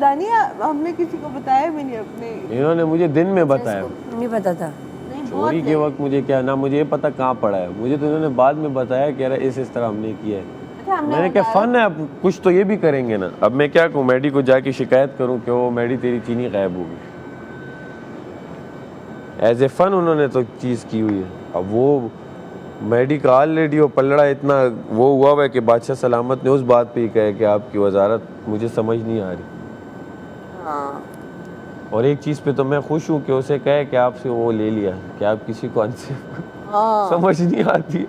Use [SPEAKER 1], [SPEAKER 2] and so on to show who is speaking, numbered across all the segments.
[SPEAKER 1] دانیہ ہم نے کسی کو بتایا بھی نہیں اپنے.
[SPEAKER 2] انہوں نے مجھے دن میں بتایا,
[SPEAKER 3] نہیں پتا تھا
[SPEAKER 2] چوری کے وقت مجھے کیا نہ مجھے یہ پتا کہاں پڑا ہے, مجھے تو انہوں نے بعد میں بتایا کہ یار اس طرح ہم نے کیا ہے. میں نے کہا فن ہے, اب کچھ تو یہ بھی کریں گے نا. اب میں کیا کہوں, میڈی کو جا کے شکایت کروں کہ وہ میڈی تیری چینی غائب ہو گئی. ایز اے فن انہوں نے تو چیز کی ہوئی ہے. اب وہ میڈی کا آلریڈی وہ پلڑا اتنا وہ ہوا ہے کہ بادشاہ سلامت نے اس بات پہ ہی کہا کہ آپ کی وزارت مجھے سمجھ نہیں آ رہی. اور ایک چیز پہ تو میں خوش ہوں کہ اسے کہے کہ آپ سے وہ لے لیا کہ آپ کسی کو سمجھ نہیں آتی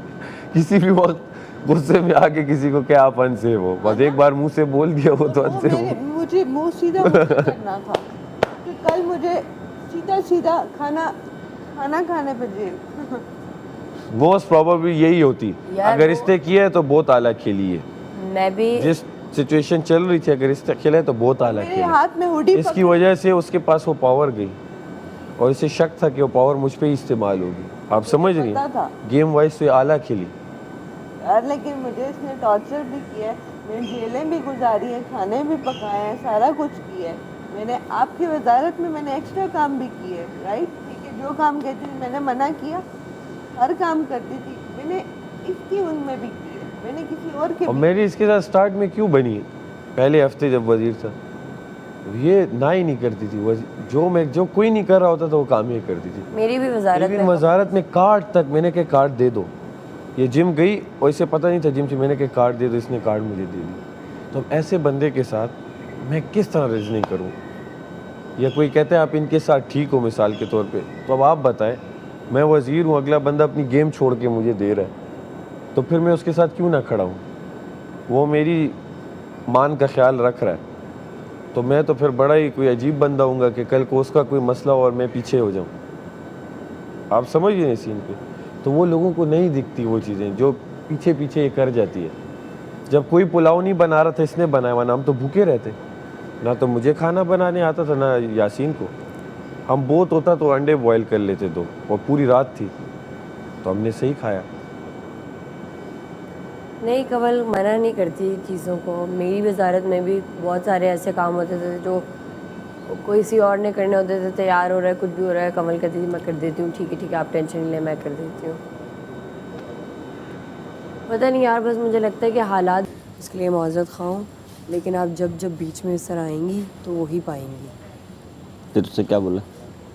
[SPEAKER 2] کسی بھی وقت غصے میں آ کے کسی کو کیا آپ انسیف ہو. بس ایک بار منہ سے بول دیا وہ تو انسیف ہو.
[SPEAKER 1] مجھے منہ سیدھا کرنا تھا کہ کل مجھے سیدھا کھانا کھانے پہ جیل.
[SPEAKER 2] موسٹ پروبیبلی یہی ہوتی. اگر اس نے کیا ہے تو بہت اعلیٰ کھیلی ہے.
[SPEAKER 3] میں بھی
[SPEAKER 2] جس سچویشن چل رہی تھی اگر اس نے کھیلا ہے تو بہت اعلیٰ
[SPEAKER 1] میرے
[SPEAKER 2] کھیلا.
[SPEAKER 1] ہاتھ میں ہوڈی
[SPEAKER 2] اس کی وجہ سے اس کے پاس وہ پاور گئی اور اسے شک تھا کہ وہ پاور مجھ پہ ہی استعمال ہوگی. آپ سمجھ رہی ہیں, گیم وائز سے اعلیٰ کھیلی
[SPEAKER 1] یار. لیکن مجھے اس نے ٹارچر بھی کیا ہے, میں جیلیں بھی گزاری ہیں, کھانے بھی پکائے ہیں, سارا کچھ کیا ہے. میں نے آپ کی وزارت میں نے ایکسٹرا کام بھی کیے, رائٹ. ٹھیک ہے, جو کام کہتی تھی میں نے منع کیا, ہر کام کرتی تھی. میں نے اس کی ان میں بھی کی ہے, میں نے کسی اور کے.
[SPEAKER 2] اور میری اس کے ساتھ سٹارٹ میں کیوں بنی ہے, پہلے ہفتے جب وزیر تھا یہ نہ ہی نہیں کرتی تھی. جو کوئی نہیں کر رہا ہوتا تھا وہ کام یہ کرتی تھی.
[SPEAKER 3] میری بھی وزارت
[SPEAKER 2] میں کارڈ تک میں نے کہا کارڈ دے دو. یہ جم گئی اور اسے پتہ نہیں تھا جم سے, میں نے کہا کارڈ دے دو, اس نے کارڈ مجھے دے دی. تو اب ایسے بندے کے ساتھ میں کس طرح ریزننگ کروں. یا کوئی کہتے ہیں آپ ان کے ساتھ ٹھیک ہو مثال کے طور پہ, تو اب آپ بتائیں میں وزیر ہوں, اگلا بندہ اپنی گیم چھوڑ کے مجھے دے رہا ہے, تو پھر میں اس کے ساتھ کیوں نہ کھڑا ہوں. وہ میری مان کا خیال رکھ رہا ہے تو میں تو پھر بڑا ہی کوئی عجیب بندہ ہوں گا کہ کل کو اس کا کوئی مسئلہ ہو اور میں پیچھے ہو جاؤں. آپ سمجھ گئے اس سین پہ. تو وہ لوگوں کو نہیں دکھتی وہ چیزیں جو پیچھے پیچھے یہ کر جاتی ہے. جب کوئی پلاؤ نہیں بنا رہا تھا اس نے بنایا ہوا, نہ ہم تو بھوکے رہتے, نہ تو مجھے کھانا بنانے آتا تھا نہ یاسین کو. ہم بہت ہوتا تو انڈے بوائل کر لیتے دو, اور پوری رات تھی تو ہم نے صحیح کھایا.
[SPEAKER 3] نہیں, کمل منع نہیں کرتی چیزوں کو. میری وزارت میں بھی بہت سارے ایسے کام ہوتے تھے جو کوئی سی اور نے کرنے ہوتے تھے. تیار ہو رہا ہے, کچھ بھی ہو رہا ہے, کمل کہتی تھی میں کر دیتی ہوں, ٹھیک ہے آپ ٹینشن نہیں لیں میں کر دیتی ہوں. پتہ نہیں یار, بس مجھے لگتا ہے کہ حالات اس کے لیے معذرت خواہ ہوں, لیکن آپ جب بیچ میں اس طرح آئیں گی تو وہی پائیں گی.
[SPEAKER 4] پھر اس سے کیا بولا؟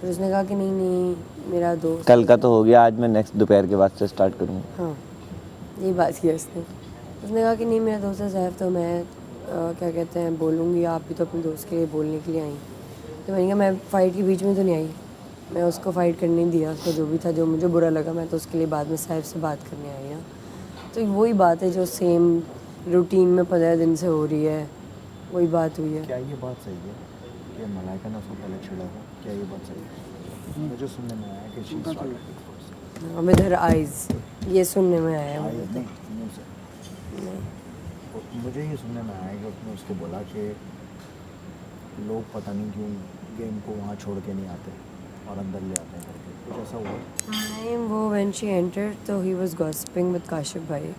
[SPEAKER 3] پھر اس نے کہا کہ نہیں میرا دوست
[SPEAKER 4] کل کا تو ہو گیا, آج میں نیکسٹ دوپہر کے بعد سے اسٹارٹ کروں گا.
[SPEAKER 3] ہاں یہی بات کیا اس نے کہا کہ نہیں میرا دوست ہے زہر, تو میں کیا کہتے ہیں بولوں گی, آپ بھی تو اپنے دوست کے لیے بولنے کے لیے آئیں. تو میں نے کہا میں فائٹ کے بیچ میں تو نہیں آئی, میں اس کو فائٹ کرنے دیا. اس کو جو بھی تھا جو مجھے برا لگا میں تو اس کے لیے بعد میں صاحب سے بات کرنے آئی ہوں. تو وہی بات ہے جو سیم روٹین میں 15 دن سے ہو رہی ہے, وہی بات ہوئی ہے.
[SPEAKER 5] کیا یہ بات صحیح ہے کہ ملائکہ نے اس کو پہلے چھڑا تھا؟ کیا یہ بات صحیح ہے؟ مجھے سننے میں آیا کہ چیز
[SPEAKER 3] ود ہر آئیز, یہ سننے میں آیا ہے.
[SPEAKER 5] نہیں سے مجھے یہ سننے میں آیا کہ اس نے اس کو بولا کہ لوگ پتہ نہیں کیوں گیم کو وہاں چھوڑ کے نہیں آتے اور اندر لے آتے ہیں کر کے, کچھ ایسا ہوا؟
[SPEAKER 3] نہیں, وہ وین شی انٹرڈ تو he was gasping with Kashif بھائی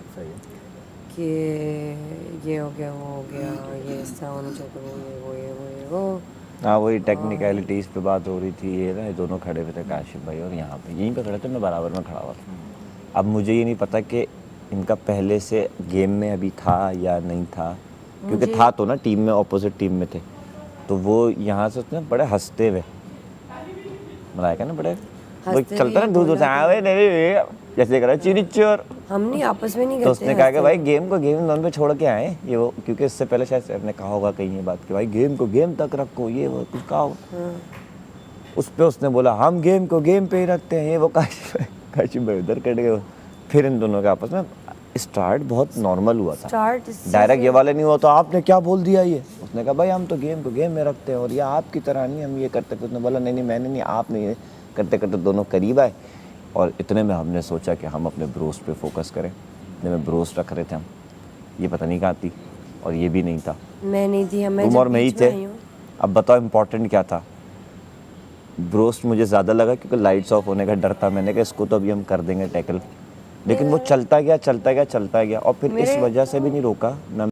[SPEAKER 3] کہ یہ ہو گیا وہ ہو گیا, یہ اس طرح ہونا چاہیے, وہ
[SPEAKER 4] ہاں وہی ٹیکنیکلٹیز پہ بات ہو رہی تھی. یہ نا دونوں کھڑے ہوئے تھے کاشف بھائی, اور یہاں پہ یہیں پہ کھڑے تھے, میں برابر میں کھڑا ہوا تھا. اب مجھے یہ نہیں پتا کہ ان کا پہلے سے گیم میں ابھی تھا یا نہیں تھا, کیونکہ تھا تو نا ٹیم میں, اپوزٹ ٹیم میں تھے. تو وہ یہاں سے اس نے بڑے ہنستے ہوئے ملائکہ نا, بڑے وہ چلتا نا دور دور سے جیسے کہہ رہا چینی چور,
[SPEAKER 3] ہم نہیں آپس میں نہیں کرتے.
[SPEAKER 4] تو اس نے کہا کہ بھائی گیم کو گیم زون پہ چھوڑ کے آئے یہ وہ, کیونکہ اس سے پہلے شاید صاحب نے کہا ہوگا کہیں یہ بات کہ بھائی گیم کو گیم تک رکھو, یہ وہ کچھ کہا ہوگا. اس پہ اس نے بولا ہم گیم کو گیم پہ ہی رکھتے ہیں, یہ وہ کاشف بھائی ادھر کٹ گئے. پھر ان دونوں کے آپس میں اسٹارٹ بہت نارمل ہوا تھا, ڈائریکٹ یہ والے نہیں ہوا تو آپ نے کیا بول دیا یہ. اس نے کہا بھائی ہم تو گیم کو گیم میں رکھتے ہیں اور یہ آپ کی طرح نہیں ہم یہ کرتے. اس نے بولا نہیں میں نے نہیں, آپ نے. کرتے کرتے دونوں قریب آئے, اور اتنے میں ہم نے سوچا کہ ہم اپنے بروسٹ پہ فوکس کریں. اتنے میں بروسٹ رکھ رہے تھے ہم, یہ پتہ نہیں کہاں تھی, اور یہ بھی نہیں تھا,
[SPEAKER 3] میں نہیں تھی,
[SPEAKER 4] تم اور میں ہی تھے. اب بتاؤ امپورٹنٹ کیا تھا؟ بروسٹ مجھے زیادہ لگا کیونکہ لائٹس آف ہونے کا ڈر تھا. میں نے کہا اس کو تو ابھی ہم کر دیں گے ٹیکل, لیکن وہ چلتا گیا, اور پھر اس وجہ سے بھی نہیں روکا نہ